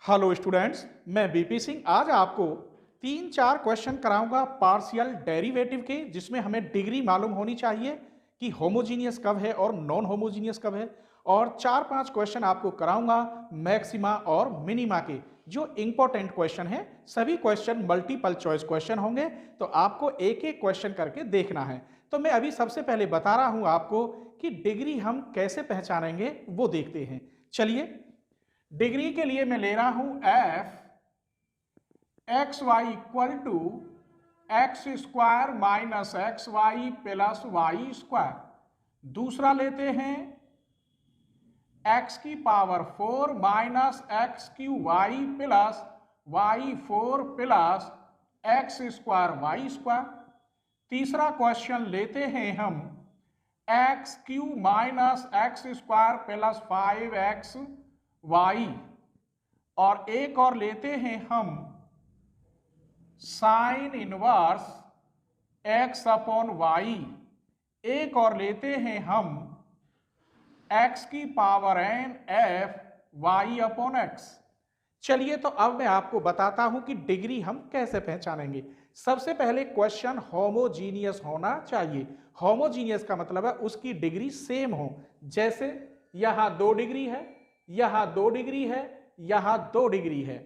Hello students, मैं BP Singh आज आपको 3-4 क्वेश्चन कराऊंगा पार्शियल डेरिवेटिव के, जिसमें हमें डिग्री मालूम होनी चाहिए कि होमोजीनियस कब है और नॉन होमोजीनियस कब है। और 4-5 क्वेश्चन आपको कराऊंगा मैक्सिमा और मिनिमा के, जो इंपॉर्टेंट क्वेश्चन है। सभी क्वेश्चन मल्टीपल चॉइस क्वेश्चन होंगे, तो आपको एक एक क्वेश्चन करके देखना है। तो मैं अभी सबसे पहले बता रहा हूं आपको कि डिग्री हम कैसे पहचानेंगे, वो देखते हैं। चलिए, डिग्री के लिए मैं ले रहा हूं f x y equal to x square minus x Y plus y square. दूसरा लेते हैं एक्स की power 4 minus x cube y plus y 4 plus x square y square. तीसरा क्वेश्चन लेते हैं हम x cube minus x square plus 5x y. और एक और लेते हैं हम sine inverse x upon y. एक और लेते हैं हम एक्स की power n f Y upon x. चलिए, तो अब मैं आपको बताता हूं कि डिग्री हम कैसे पहचानेंगे। सबसे पहले क्वेश्चन होमोजीनियस होना चाहिए। होमोजीनियस का मतलब है उसकी डिग्री सेम हो। जैसे यहां 2 डिग्री है, यहां 2 डिग्री है, यहां 2 डिग्री है,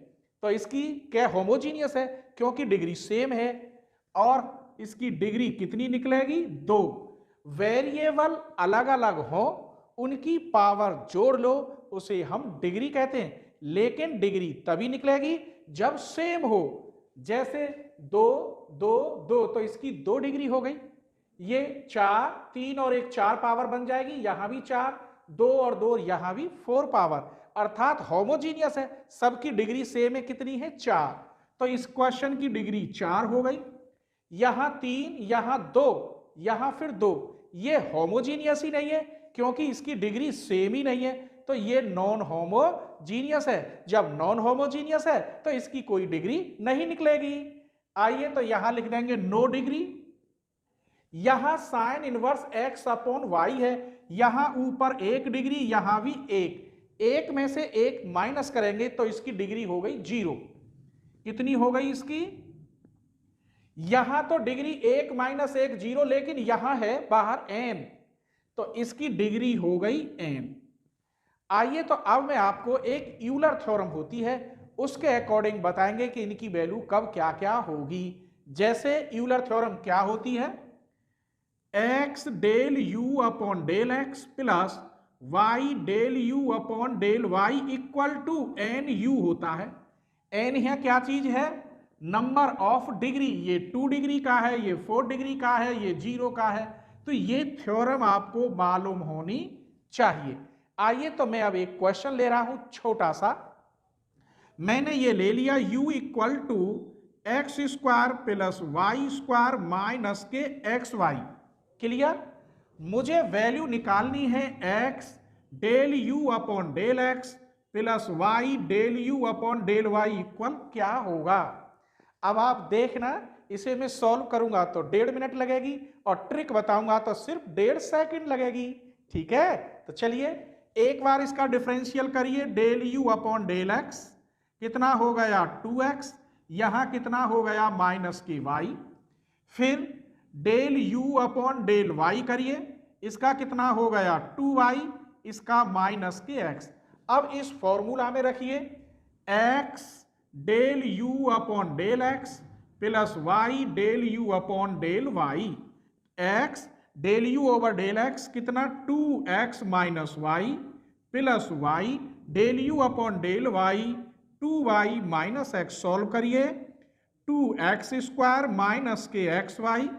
तो इसकी क्या होमोजीनियस है, क्योंकि डिग्री सेम है। और इसकी डिग्री कितनी निकलेगी? 2। वेरिएबल अलग अलग हो, उनकी पावर जोड़ लो, उसे हम डिग्री कहते हैं। लेकिन डिग्री तभी निकलेगी जब सेम हो। जैसे 2 2 2, तो इसकी 2 डिग्री हो गई। ये 4 3 और 1 4 पावर बन जाएगी, यहां भी 4, 2 और 2 यहां भी 4 पावर, अर्थात होमोजीनियस है। सबकी डिग्री सेम है, कितनी है? 4। तो इस क्वेश्चन की डिग्री 4 हो गई। यहां 3, यहां 2, यहां फिर 2, ये होमोजीनियस ही नहीं है, क्योंकि इसकी डिग्री सेम ही नहीं है, तो ये नॉन होमोजीनियस है। जब नॉन होमोजीनियस है तो इसकी कोई डिग्री नहीं निकलेगी। आइए, तो यहां लिख देंगे नो डिग्री। यहां sine inverse x upon y है, यहां ऊपर 1 डिग्री, यहां भी 1 में से 1 माइनस करेंगे तो इसकी डिग्री हो गई 0। कितनी हो गई इसकी? यहां तो डिग्री 1 माइनस 1 0, लेकिन यहां है बाहर n, तो इसकी डिग्री हो गई n। आइए, तो अब मैं आपको एक यूलर थ्योरम होती है, उसके अकॉर्डिंग बताएंगे कि इनकी वैल्यू कब क्या क्या होगी। जैसे यूलर थ्योरम क्या होती है? X del u upon del x plus y del u upon del y equal to n u होता है। एन यह क्या चीज है? Number of degree. ये 2 डिग्री का है, ये 4 डिग्री का है, ये 0 का है। तो ये थ्योरम आपको मालूम होनी चाहिए। आइए, तो मैं अब एक क्वेश्चन ले रहा हूं छोटा सा। मैंने ये ले लिया u equal to x square plus y square minus k x y. Clear? मुझे वैल्यू निकालनी है x del u upon del x plus y del u upon del y equal क्या होगा। अब आप देखना, इसे मैं सॉल्व करूंगा तो 1.5 मिनट लगेगी, और ट्रिक बताऊंगा तो सिर्फ 1.5 सेकंड लगेगी। ठीक है, तो चलिए एक बार इसका डिफरेंशियल करिए। Del u upon del x कितना हो गया? 2x। यहां कितना हो गया? Minus k y. फिर del u upon del y करिए, इसका कितना हो गया? 2y, इसका माइनस के x। अब इस फॉर्मूला में रखिए x del u upon del x plus y del u upon del y। x del you over del x कितना? 2x minus y plus y del u upon del y 2y minus x. Solve करिए, 2x square minus k x Y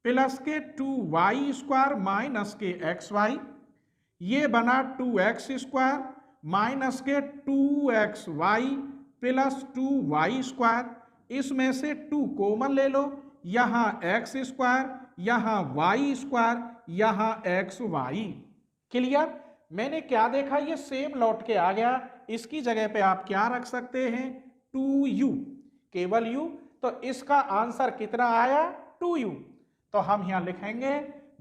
plus k 2y square minus k x y. ये बना 2x square minus के 2x Y plus 2y square. इसमें से 2 common ले लो, यहां x square, यहां y square, यहां एक्स वाई। क्लियर? मैंने क्या देखा? ये सेम लौट के आ गया। इसकी जगह पे आप क्या रख सकते हैं? 2u, केवल u। तो इसका आंसर कितना आया? 2u। तो हम यहां लिखेंगे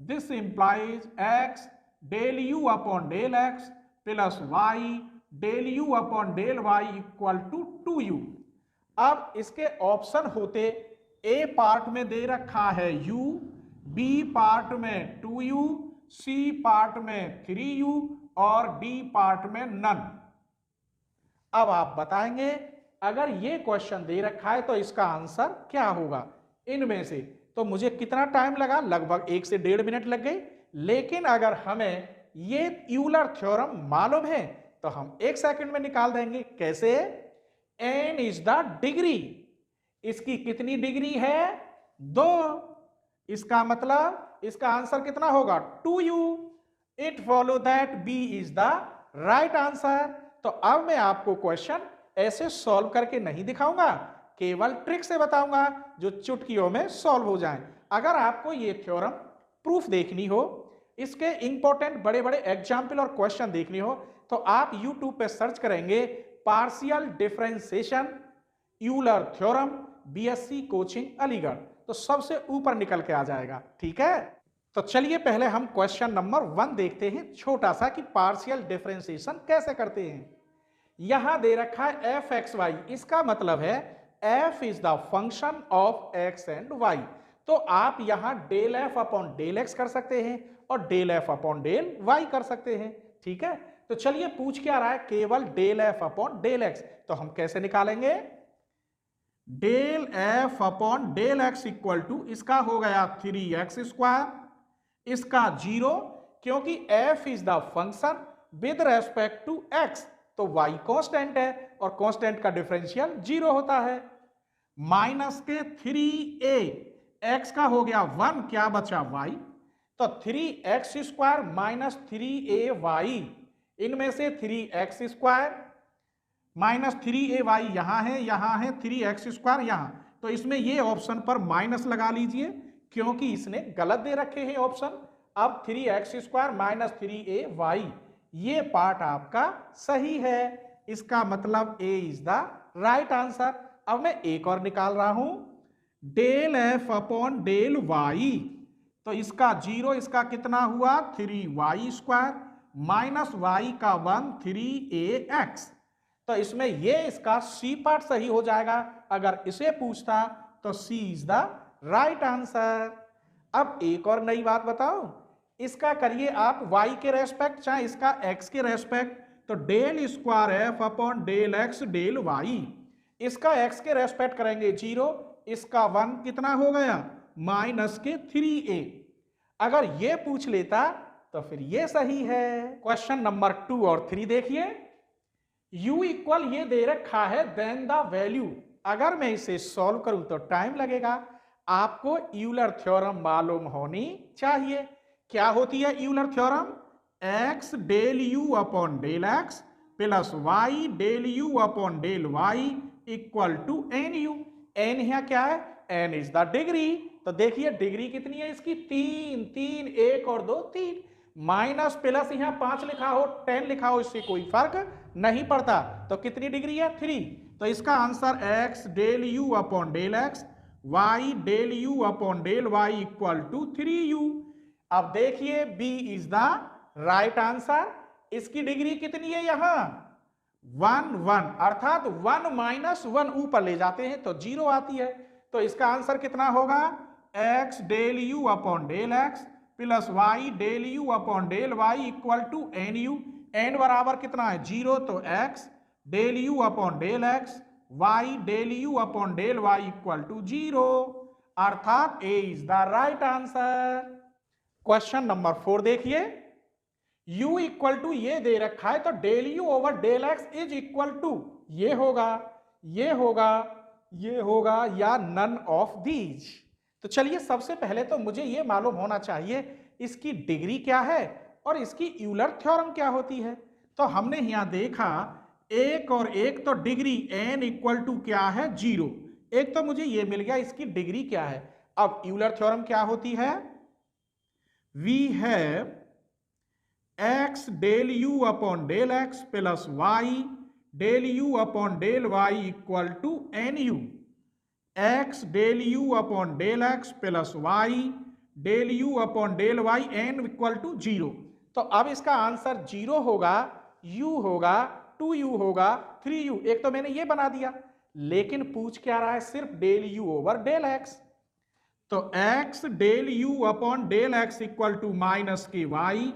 this implies x del u upon del x plus y del u upon del y equal to 2u। अब इसके ऑप्शन होते, ए पार्ट में दे रखा है u, बी पार्ट में 2u, सी पार्ट में 3u और डी पार्ट में नन। अब आप बताएंगे अगर ये क्वेश्चन दे रखा है तो इसका आंसर क्या होगा इनमें से। तो मुझे कितना टाइम लगा, लगभग 1 से 1.5 मिनट लग गई। लेकिन अगर हमें ये यूलर थ्योरम मालूम है तो हम 1 सेकंड में निकाल देंगे। कैसे? n is the degree. इसकी कितनी डिग्री है? 2। इसका मतलब इसका आंसर कितना होगा? 2u। It follow that b is the right answer. तो अब मैं आपको क्वेश्चन ऐसे सॉल्व करके नहीं दिखाऊंगा, केवल ट्रिक से बताऊंगा जो चुटकियों में सॉल्व हो जाए। अगर आपको ये थ्योरम प्रूफ देखनी हो, इसके इंपॉर्टेंट बड़े बड़े एग्जाम्पल और क्वेश्चन देखनी हो, तो आप YouTube पे सर्च करेंगे partial differentiation Euler theorem BSc coaching Aligarh, तो सबसे ऊपर निकल के आ जाएगा। ठीक है, तो चलिए पहले हम क्वेश्चन नंबर 1 देखते हैं, छोटा सा, कि पार्शियल डिफरेंशिएशन कैसे करते हैं। यहां दे रखा है f(x,y), इसका मतलब है f is the function of x and y। तो आप यहां del f upon del x कर सकते हैं और del f upon del y कर सकते हैं। ठीक है, तो चलिए पूछ क्या रहा है, केवल del f upon del x। तो हम कैसे निकालेंगे? Del f upon del x equal to, इसका हो गया 3x², इसका 0, क्योंकि f is the function with respect to x, तो y कांस्टेंट है और कांस्टेंट का डिफरेंशियल 0 होता है। माइनस के 3a, x का हो गया 1, क्या बचा y, तो 3x² माइनस 3ay, इनमें से 3x² माइनस 3ay यहां है 3x² यहां, तो इसमें ये ऑप्शन पर माइनस लगा लीजिए क्योंकि इसने गलत दे रखे हैं ऑप्शन। अब 3x² माइनस 3ay, ये पार्ट आपका सही है, इसका मतलब A is the right answer. अब मैं एक और निकाल रहा हूं, del f upon del y, तो इसका 0, इसका कितना हुआ 3y² माइनस y का 1 3ax, तो इसमें ये इसका C पार्ट सही हो जाएगा। अगर इसे पूछता तो C is the right answer. अब एक और नई बात बताओ, इसका करिए आप y के रेस्पेक्ट चाहे इसका x के रेस्पेक्ट, तो del square f upon del x del y, इसका x के रेस्पेक्ट करेंगे 0, इसका 1 कितना हो गया माइनस के 3a। अगर ये पूछ लेता तो फिर ये सही है। क्वेश्चन नंबर 2 और 3 देखिए, u इक्वल ये दे रखा है देन द वैल्यू। अगर मैं इसे सॉल्व करूं तो टाइम लगेगा। आपको यूलर थ्योरम मालूम होनी चाहिए। क्या होती है Euler theorem? x del u upon del x plus y del u upon del y equal to nu। n यहाँ क्या है? n is the degree. तो देखिए डिग्री कितनी है इसकी? 3, 1 और 2 3, माइनस प्लस यहाँ 5 लिखा हो 10 लिखा हो, इससे कोई फर्क नहीं पड़ता। तो कितनी डिग्री है? 3। तो इसका answer x del u upon del x y del u upon del y equal to 3u। अब देखिए b is the right answer. इसकी डिग्री कितनी है यहां? 1 1, अर्थात 1 माइनस 1 ऊपर ले जाते हैं तो 0 आती है। तो इसका आंसर कितना होगा? x del u upon del x plus y del u upon del y equal to nu। n बराबर कितना है? 0, तो x del u upon del x y del u upon del y equal to 0, अर्थात a is the right answer. Question number 4 देखिए, u equal to ये दे रखा है, तो del u over del x is equal to ये होगा, ये होगा, ये होगा या नन ऑफ दीज। तो चलिए सबसे पहले तो मुझे ये मालूम होना चाहिए इसकी डिग्री क्या है और इसकी यूलर थ्योरम क्या होती है। तो हमने यहां देखा एक और एक, तो डिग्री n इक्वल टू क्या है? 0। एक तो मुझे ये मिल गया, इसकी डिग्री क्या है। अब यूलर थ्योरम क्या होती है? We have x del u upon del x plus y del u upon del y equal to nu। x del u upon del x plus y del u upon del y n equal to 0। तो अब इसका answer 0 होगा, u होगा 2u होगा 3u, एक तो मैंने ये बना दिया, लेकिन पूछ क्या रहा है, सिर्फ del u over del x। तो x del u upon del x equal to minus के y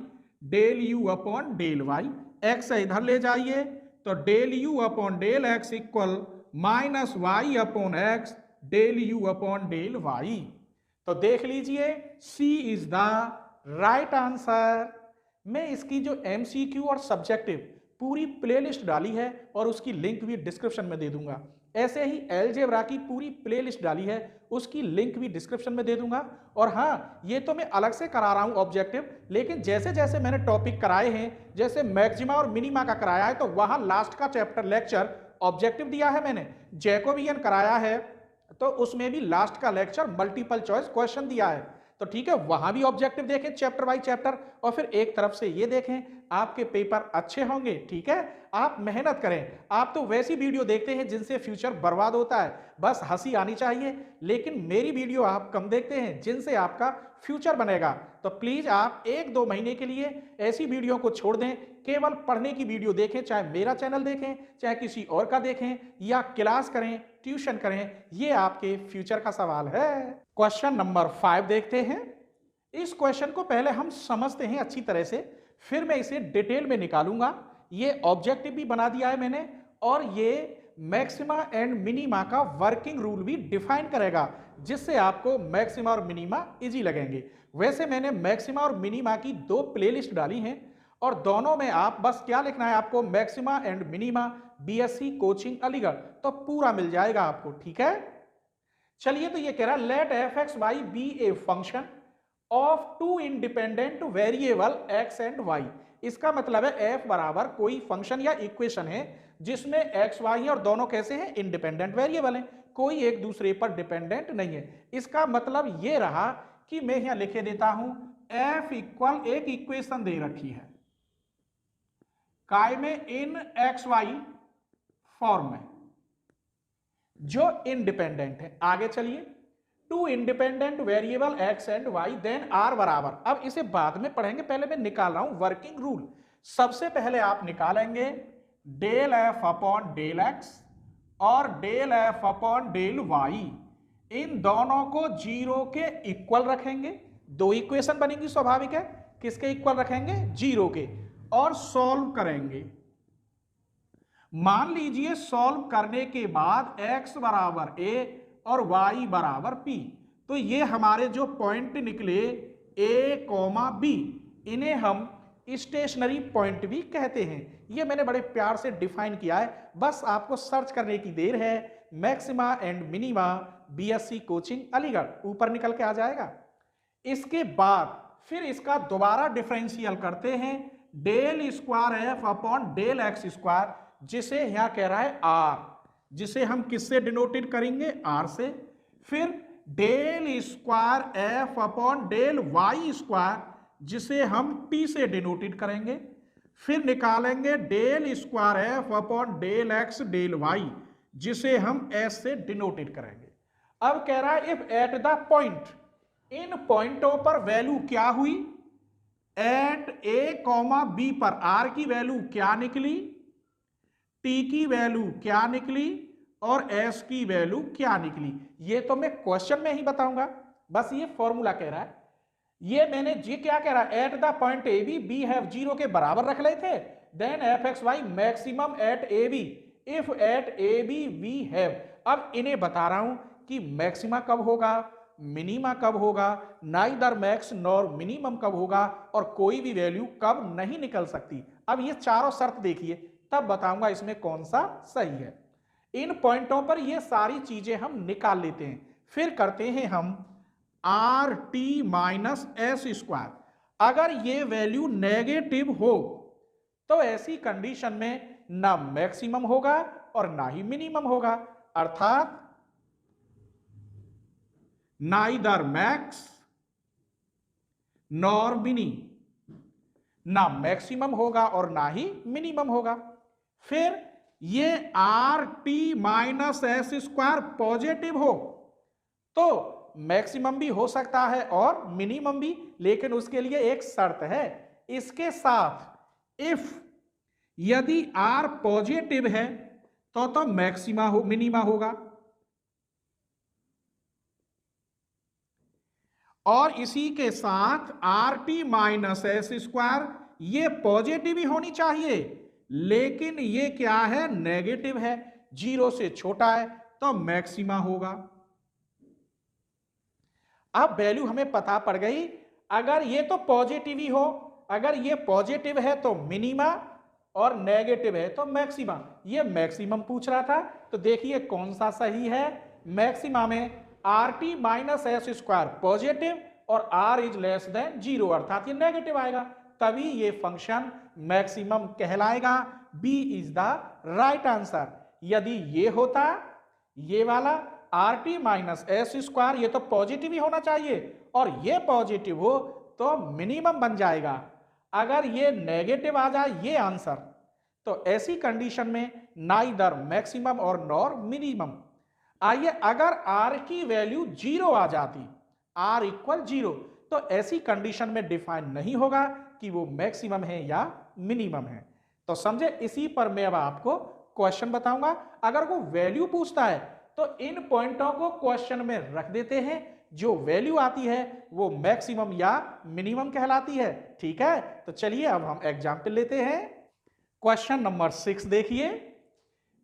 del u upon del y। x इधर ले जाइए तो del u upon del x equal minus y upon x del u upon del y। तो देख लीजिए C is the right answer. मैं इसकी जो MCQ और सब्जेक्टिव पूरी प्लेलिस्ट डाली है और उसकी लिंक भी डिस्क्रिप्शन में दे दूंगा। ऐसे ही अलजेब्रा की पूरी प्लेलिस्ट डाली है, उसकी लिंक भी डिस्क्रिप्शन में दे दूंगा। और हाँ, ये तो मैं अलग से करा रहा हूं ऑब्जेक्टिव, लेकिन जैसे जैसे मैंने टॉपिक कराए हैं, जैसे मैक्सिमा और मिनिमा का कराया है, तो वहां लास्ट का चैप्टर लेक्चर ऑब्जेक्टिव दिया है मैंने। जैकोबियन कराया है तो उसमें भी लास्ट का लेक्चर मल्टीपल चॉइस क्वेश्चन दिया है। तो ठीक है, वहां भी ऑब्जेक्टिव देखें चैप्टर बाय चैप्टर, और फिर एक तरफ से ये देखें, आपके पेपर अच्छे होंगे। ठीक है, आप मेहनत करें। आप तो वैसी वीडियो देखते हैं जिनसे फ्यूचर बर्बाद होता है, बस हंसी आनी चाहिए, लेकिन मेरी वीडियो आप कम देखते हैं जिनसे आपका फ्यूचर बनेगा। तो प्लीज आप 1-2 महीने के लिए ऐसी वीडियो को छोड़ दें, केवल पढ़ने की वीडियो देखें, चाहे मेरा चैनल देखें, चाहे किसी और का देखें, या क्लास करें, ट्यूशन करें, ये आपके फ्यूचर का सवाल है। क्वेश्चन नंबर 5 देखते हैं। इस क्वेश्चन को पहले हम समझते हैं अच्छी तरह से, फिर मैं इसे डिटेल में निकालूंगा। ये ऑब्जेक्टिव भी बना दिया है मैंने, और ये मैक्सिमा एंड मिनिमा का वर्किंग रूल भी डिफाइन करेगा, जिससे आपको मैक्सिमा और मिनिमा इजी लगेंगे। वैसे मैंने मैक्सिमा और मिनिमा की 2 प्लेलिस्ट डाली हैं, और दोनों में आप बस क्या लिखना है, आपको maxima and minima BSc coaching Aligarh, तो पूरा मिल जाएगा आपको। ठीक है, चलिए, तो ये कह रहा है let f x y be a function of 2 independent variable x and y. इसका मतलब है एफ बराबर कोई फंक्शन या इक्वेशन है जिसमें एक्स वाई है और दोनों कैसे हैं, इंडिपेंडेंट वेरिएबल हैं, कोई एक दूसरे पर डिपेंडेंट नहीं है। इसका मतलब ये रहा कि मैं यहां लिखे देता हूं एफ इक्वल, एक इक्वेशन दे रखी है काय में इन एक्स वाई फॉर्म में, जो इंडिपेंडेंट है। आगे चलिए, 2 independent variable x and y then are बराबर, अब इसे बाद में पढ़ेंगे, पहले मैं निकाल रहा हूं वर्किंग रूल। सबसे पहले आप निकालेंगे del F upon del X और del F upon del Y, इन दोनों को 0 के इक्वल रखेंगे। 2 इक्वेशन बनेगी, स्वाभाविक है, किसके इक्वल रखेंगे, 0 के, और सॉल्व करेंगे। मान लीजिए सॉल्व करने के बाद x बराबर a और y बराबर p, तो ये हमारे जो पॉइंट निकले a, b, इन्हें हम स्टेशनरी पॉइंट भी कहते हैं। ये मैंने बड़े प्यार से डिफाइन किया है, बस आपको सर्च करने की देर है। Maxima and minima BSc coaching Aligarh, ऊपर निकल के आ जाएगा। इसके बाद फिर इसका दोबारा डिफरेंशियल करते हैं, del square f upon del x square, जिसे यहां कह रहा है आर, जिसे हम किससे डिनोटेड करेंगे, आर से। फिर del square f upon del y square, जिसे हम टी से डिनोटेड करेंगे। फिर निकालेंगे del square f upon del x del y, जिसे हम एस से डिनोटेड करेंगे। अब कह रहा है इफ एट द पॉइंट, इन पॉइंटों पर वैल्यू क्या हुई, एट ए कॉमा बी पर आर की वैल्यू क्या निकली, टी की वैल्यू क्या निकली, और एस की वैल्यू क्या निकली। ये तो मैं क्वेश्चन में ही बताऊंगा, बस ये फॉर्मूला कह रहा है। ये मैंने जी क्या कह रहा है, at the point a b we have 0 के बराबर रख ले थे, then f x y maximum at a b if at a b we have. अब इन्हें बता रहा हूं कि मैक्सिमा कब होगा, मिनिमा कब होगा, नाइदर मैक्स नॉर मिनिमम कब होगा, और कोई भी वैल्यू कब नहीं निकल सकती। अब ये चारों शर्त देखिए, तब बताऊंगा इसमें कौन सा सही है। इन पॉइंटों पर ये सारी चीजें हम निकाल लेते हैं, फिर करते हैं हम are t minus s square. अगर ये वैल्यू नेगेटिव हो तो ऐसी कंडीशन में ना मैक्सिमम होगा और ना ही मिनिमम होगा, अर्थात नाइदर मैक्स नॉर मिनी, ना मैक्सिमम होगा और ना ही मिनिमम होगा। फिर ये are t minus s square positive हो तो मैक्सिमम भी हो सकता है और मिनिमम भी, लेकिन उसके लिए एक शर्त है, इसके साथ इफ यदि आर पॉजिटिव है तो मैक्सिमा हो मिनिमा होगा, और इसी के साथ are t minus s square ये पॉजिटिव ही होनी चाहिए, लेकिन ये क्या है, नेगेटिव है, 0 से छोटा है तो मैक्सिमा होगा। अब वैल्यू हमें पता पड़ गई, अगर ये तो पॉजिटिव ही हो, अगर ये पॉजिटिव है तो मिनिमा और नेगेटिव है तो मैक्सिमा। ये मैक्सिमम पूछ रहा था, तो देखिए कौन सा सही है। मैक्सिमा में r t minus s square positive और आर इज लेस देन 0 अर्थात ये नेगेटिव आएगा, तभी ये फंक्शन मैक्सिमम कहलाएगा। B is the right answer. यदि ये होता, ये वाला r t minus s square, ये तो पॉजिटिव ही होना चाहिए, और ये पॉजिटिव हो तो मिनिमम बन जाएगा। अगर ये नेगेटिव आ जाए ये आंसर, तो ऐसी कंडीशन में नाइदर मैक्सिमम और नॉर मिनिमम। आइए, अगर आर की वैल्यू 0 आ जाती, आर इक्वल 0, तो ऐसी कंडीशन में डिफाइन नहीं होगा कि वो मैक्सिमम है या मिनिमम है। तो समझे, इसी पर मैं अब आपको क्वेश्चन बताऊंगा। अगर वो वैल्यू पूछता है तो इन पॉइंटों को क्वेश्चन में रख देते हैं, जो वैल्यू आती है वो मैक्सिमम या मिनिमम कहलाती है। ठीक है, तो चलिए अब हम एग्जाम्पल लेते हैं। क्वेश्चन नंबर 6 देखिए,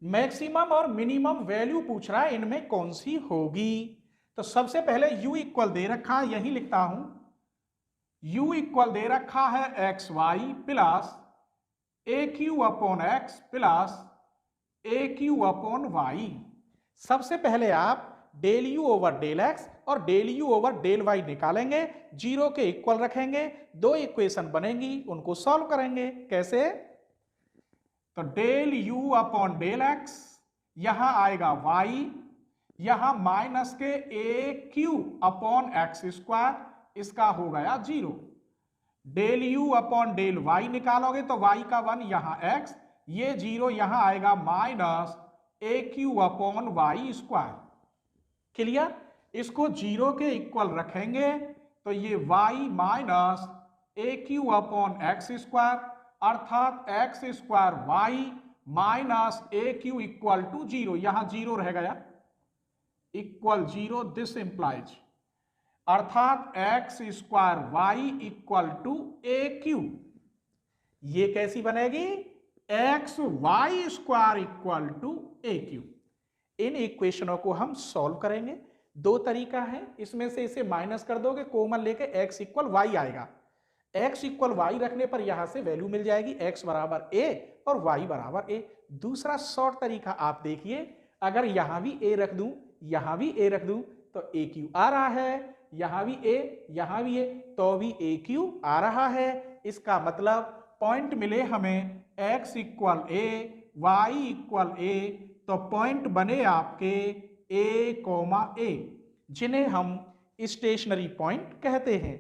मैक्सिमम और मिनिमम वैल्यू पूछ रहा है, इनमें कौन सी होगी। तो सबसे पहले u इक्वल दे रखा है, यही लिखता हूं, u इक्वल दे रखा है X Y plus A Q upon X plus A Q upon Y. सबसे पहले आप del you over del X और del you over del Y निकालेंगे, 0 के इक्वल रखेंगे, दो इक्वेशन बनेंगी, उनको सॉल्व करेंगे। कैसे, तो del u upon del x, यहां आएगा वाई, यहां माइनस के a Q upon x square, इसका हो गया 0। Del u upon del y निकालोगे तो वाई का 1 यहां एक्स, ये 0 यहां आएगा minus A Q upon Y square. Clear, इसको 0 के इक्वल रखेंगे तो ये y minus A Q upon x square, अर्थात X square Y minus A Q equal to 0, यहां 0 रह गया, इक्वल 0, दिस इंप्लाइज, अर्थात X square Y equal to A Q. ये कैसी बनेगी, X Y square equal to A Q. इन इक्वेशनों को हम सॉल्व करेंगे। दो तरीका है, इसमें से इसे माइनस कर दोगे, कॉमन लेके x इक्वल वाई आएगा। x इक्वल वाई रखने पर यहां से वैल्यू मिल जाएगी x बराबर a और y बराबर a। दूसरा शॉर्ट तरीका आप देखिए, अगर यहां भी a रख दूं, यहां भी a रख दूं, तो a क्यू आ रहा है, यहां भी a, यहां भी a, तो भी a क्यू आ रहा है। इसका मतलब पॉइंट मिले हमें x equal a, y equal a, तो पॉइंट बने आपके a, जिन्हें हम स्टेशनरी पॉइंट कहते हैं।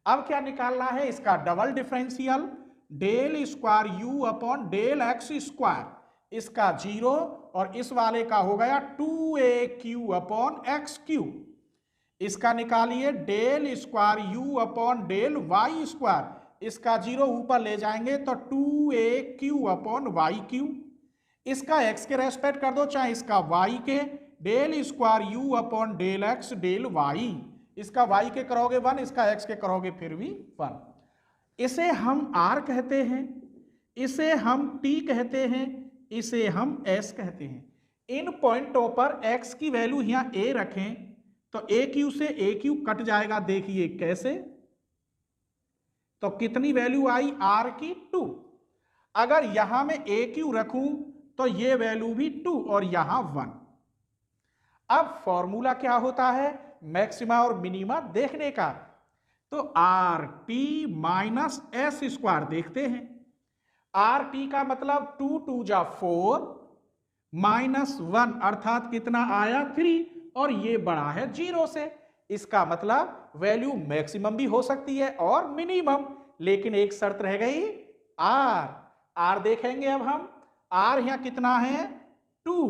अब क्या निकालना है, इसका double differential, del square u upon del x square, इसका 0 और इस वाले का हो गया 2aq अपॉन एक्स क्यू। इसका निकालिए del square u upon del y square, इसका 0 ऊपर ले जाएंगे तो 2aq अपॉन वाई क्यू। इसका x के रेस्पेक्ट कर दो, चाहे इसका y के, del square u upon del x del y, इसका y के करोगे 1, इसका x के करोगे फिर भी 1। इसे हम r कहते हैं, इसे हम t कहते हैं, इसे हम s कहते हैं। इन पॉइंटों पर x की वैल्यू यहां a रखें तो aq से aq कट जाएगा। देखिए कैसे, तो कितनी वैल्यू आई r की 2। अगर यहां मैं aq रखूं तो ये वैल्यू भी 2 और यहां 1। अब फॉर्मूला क्या होता है मैक्सिमा और मिनिमा देखने का, तो are t minus s square देखते हैं। आर टी का मतलब 2 2 जा 4 माइनस 1 अर्थात कितना आया 3, और ये बड़ा है 0 से। इसका मतलब वैल्यू मैक्सिमम भी हो सकती है और मिनिमम, लेकिन एक शर्त रह गई आर। आर देखेंगे अब हम, आर यहां कितना है 2,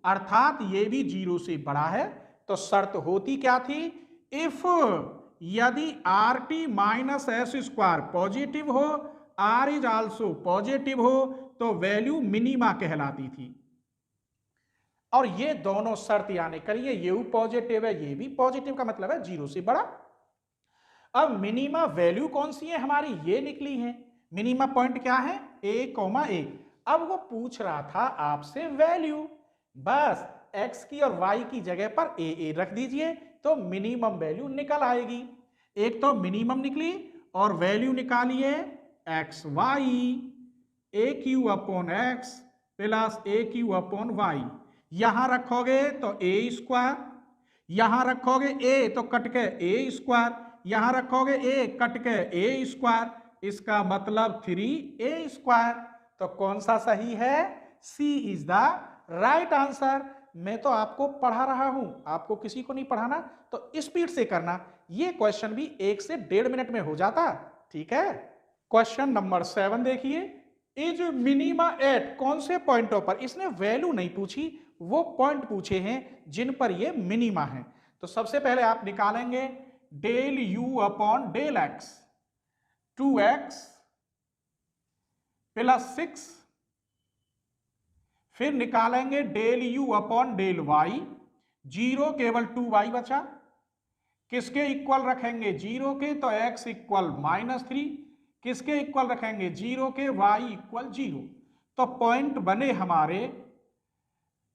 अर्थात ये भी 0 से बड़ा है। तो शर्त होती क्या थी, इफ यदि are t minus s square positive हो, आर इज आल्सो पॉजिटिव हो, तो वैल्यू मिनिमा कहलाती थी। और ये दोनों शर्त यानी करिए ये पॉजिटिव है, ये भी पॉजिटिव, का मतलब है 0 से बड़ा। अब मिनिमा वैल्यू कौन सी है हमारी, ये निकली है। मिनिमा पॉइंट क्या है, a, अब वो पूछ रहा था आपसे वैल्यू, बस x की और y की जगह पर a रख दीजिए तो मिनिमम वैल्यू निकल आएगी। एक तो मिनिमम निकली और वैल्यू निकालिए x Y, A Q upon X plus A Q upon Y. यहां रखोगे तो ए स्क्वायर, यहां रखोगे ए तो कट के ए स्क्वायर, यहां रखोगे ए कट के ए स्क्वायर, इसका मतलब 3a स्क्वायर। तो कौन सा सही है, सी इज द राइट आंसर। मैं तो आपको पढ़ा रहा हूं, आपको किसी को नहीं पढ़ाना, तो स्पीड से करना। ये क्वेश्चन भी 1 से 1.5 मिनट में हो जाता, ठीक है। क्वेश्चन नंबर 7 देखिए, इज मिनिमा एट, कौन से पॉइंटों पर, इसने वैल्यू नहीं पूछी, वो पॉइंट पूछे हैं जिन पर ये मिनिमा है। तो सबसे पहले आप निकालेंगे del u upon del x, 2x plus 6, फिर निकालेंगे del u upon del y, 0 केवल 2y बचा, किसके इक्वल रखेंगे 0 के, तो x इक्वल -3, किसके इक्वल रखेंगे 0 के, y इक्वल 0। तो पॉइंट बने हमारे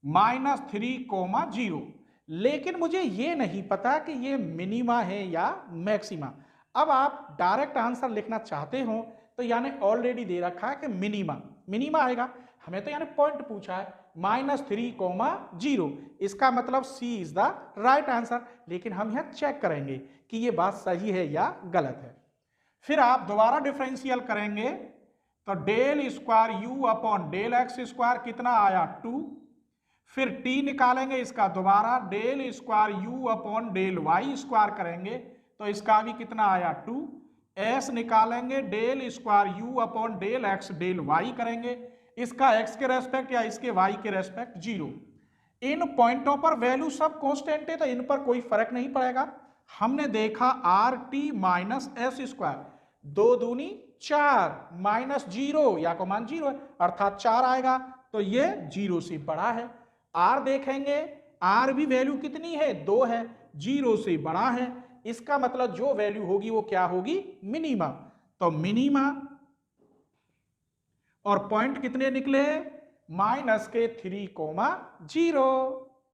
-3, 0। लेकिन मुझे ये नहीं पता कि ये मिनिमा है या मैक्सिमा। अब आप डायरेक्ट आंसर लिखना चाहते हो तो यानी ऑलरेडी दे रखा है कि मिनिमा आएगा, हमें तो यानी पॉइंट पूछा है -3, 0, इसका मतलब सी इज द राइट आंसर। लेकिन हम यहां चेक करेंगे कि ये बात सही है या गलत है। फिर आप दोबारा डिफरेंशियल करेंगे तो del square u upon del x square कितना आया 2, फिर t निकालेंगे इसका दोबारा del square u upon del y square करेंगे तो इसका भी कितना आया 2, s निकालेंगे del square u upon del x del y करेंगे, इसका x के रेस्पेक्ट या इसके y के रेस्पेक्ट 0। इन पॉइंटों पर वैल्यू सब कांस्टेंट है तो इन पर कोई फर्क नहीं पड़ेगा। हमने देखा RT माइनस एस स्क्वायर, 2 दूनी 4 -0 या को मान 0 है अर्थात 4 आएगा, तो ये 0 से बड़ा है। R देखेंगे, R भी वैल्यू कितनी है 2 है, 0 से बड़ा है, इसका मतलब जो वैल्यू होगी वो क्या होगी मिनिमा। तो मिनिमा और पॉइंट कितने निकले -3, 0।